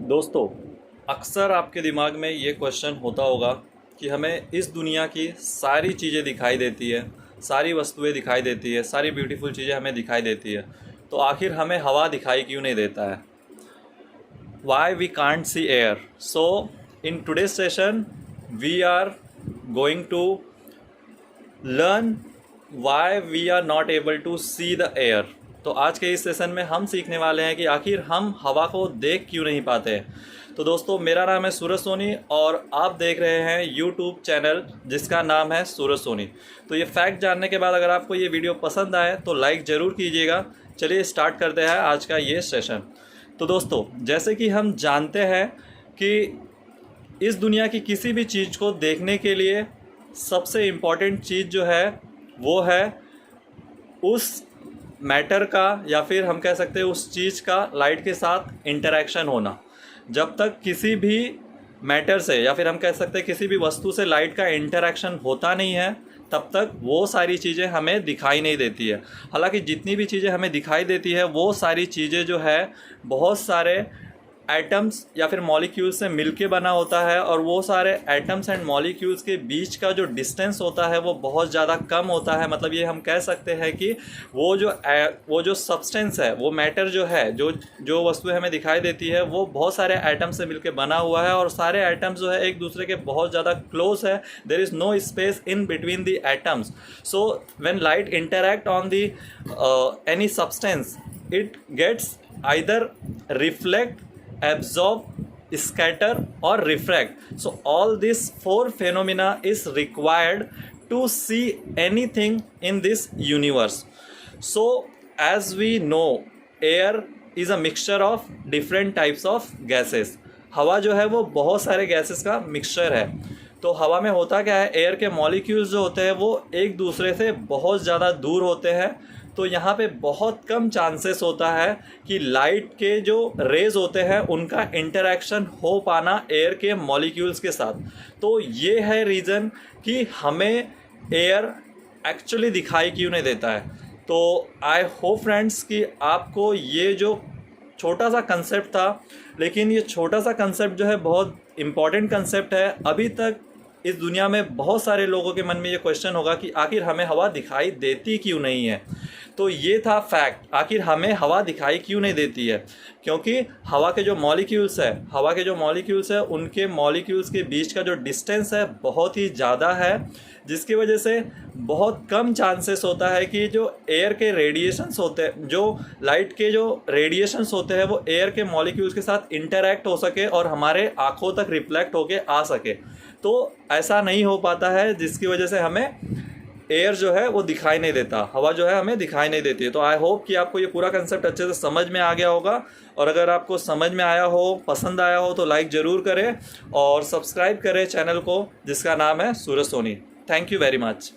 दोस्तों, अक्सर आपके दिमाग में ये क्वेश्चन होता होगा कि हमें इस दुनिया की सारी चीज़ें दिखाई देती है, सारी वस्तुएं दिखाई देती है, सारी ब्यूटीफुल चीज़ें हमें दिखाई देती है, तो आखिर हमें हवा दिखाई क्यों नहीं देता है? Why we can't see air? So in today's session we are going to learn why we are not able to see the air. तो आज के इस सेशन में हम सीखने वाले हैं कि आखिर हम हवा को देख क्यों नहीं पाते। तो दोस्तों, मेरा नाम है सूरज सोनी और आप देख रहे हैं यूट्यूब चैनल जिसका नाम है सूरज सोनी। तो ये फैक्ट जानने के बाद अगर आपको ये वीडियो पसंद आए तो लाइक ज़रूर कीजिएगा। चलिए स्टार्ट करते हैं आज का ये सेशन। तो दोस्तों, जैसे कि हम जानते हैं कि इस दुनिया की किसी भी चीज़ को देखने के लिए सबसे इम्पॉर्टेंट चीज़ जो है वो है उस मैटर का, या फिर हम कह सकते हैं उस चीज़ का लाइट के साथ इंटरेक्शन होना। जब तक किसी भी मैटर से, या फिर हम कह सकते हैं किसी भी वस्तु से लाइट का इंटरेक्शन होता नहीं है, तब तक वो सारी चीज़ें हमें दिखाई नहीं देती है। हालांकि जितनी भी चीज़ें हमें दिखाई देती है वो सारी चीज़ें जो है बहुत सारे एटम्स या फिर मॉलिक्यूल्स से मिलके बना होता है, और वो सारे एटम्स एंड मॉलिक्यूल्स के बीच का जो डिस्टेंस होता है वो बहुत ज़्यादा कम होता है। मतलब ये हम कह सकते हैं कि वो जो सब्सटेंस है, वो मैटर जो है, जो वस्तुएं हमें दिखाई देती है वो बहुत सारे एटम्स से मिलके बना हुआ है, और सारे एटम्स जो है एक दूसरे के बहुत ज़्यादा क्लोज है। There is no space in between the atoms. So when light interact on the any substance, it gets either reflect, absorb, scatter or refract. So all these four phenomena is required to see anything in this universe. So as we know, air is a mixture of different types of gases. हवा जो है वो बहुत सारे gases का mixture है। तो हवा में होता क्या है, एयर के मॉलिक्यूल्स जो होते हैं वो एक दूसरे से बहुत ज़्यादा दूर होते हैं। तो यहाँ पे बहुत कम चांसेस होता है कि लाइट के जो रेज होते हैं उनका इंटरेक्शन हो पाना एयर के मॉलिक्यूल्स के साथ। तो ये है रीज़न कि हमें एयर एक्चुअली दिखाई क्यों नहीं देता है। तो आई होप फ्रेंड्स कि आपको ये जो छोटा सा कंसेप्ट था, लेकिन ये छोटा सा कंसेप्ट जो है बहुत इम्पॉर्टेंट कंसेप्ट है। अभी तक इस दुनिया में बहुत सारे लोगों के मन में ये क्वेश्चन होगा कि आखिर हमें हवा दिखाई देती क्यों नहीं है। तो ये था फैक्ट, आखिर हमें हवा दिखाई क्यों नहीं देती है। क्योंकि हवा के जो मॉलिक्यूल्स है उनके मॉलिक्यूल्स के बीच का जो डिस्टेंस है बहुत ही ज़्यादा है, जिसकी वजह से बहुत कम चांसेस होता है कि जो एयर के रेडिएशंस होते हैं, जो लाइट के जो रेडिएशंस होते हैं वो एयर के मॉलिक्यूल्स के साथ इंटरैक्ट हो सके और हमारे आँखों तक रिफ्लेक्ट होके आ सके। तो ऐसा नहीं हो पाता है, जिसकी वजह से हमें एयर जो है वो दिखाई नहीं देता, हवा जो है हमें दिखाई नहीं देती है। तो आई होप कि आपको ये पूरा कंसेप्ट अच्छे से समझ में आ गया होगा, और अगर आपको समझ में आया हो, पसंद आया हो, तो लाइक ज़रूर करें और सब्सक्राइब करें चैनल को जिसका नाम है Suraj Soni. Thank you very much.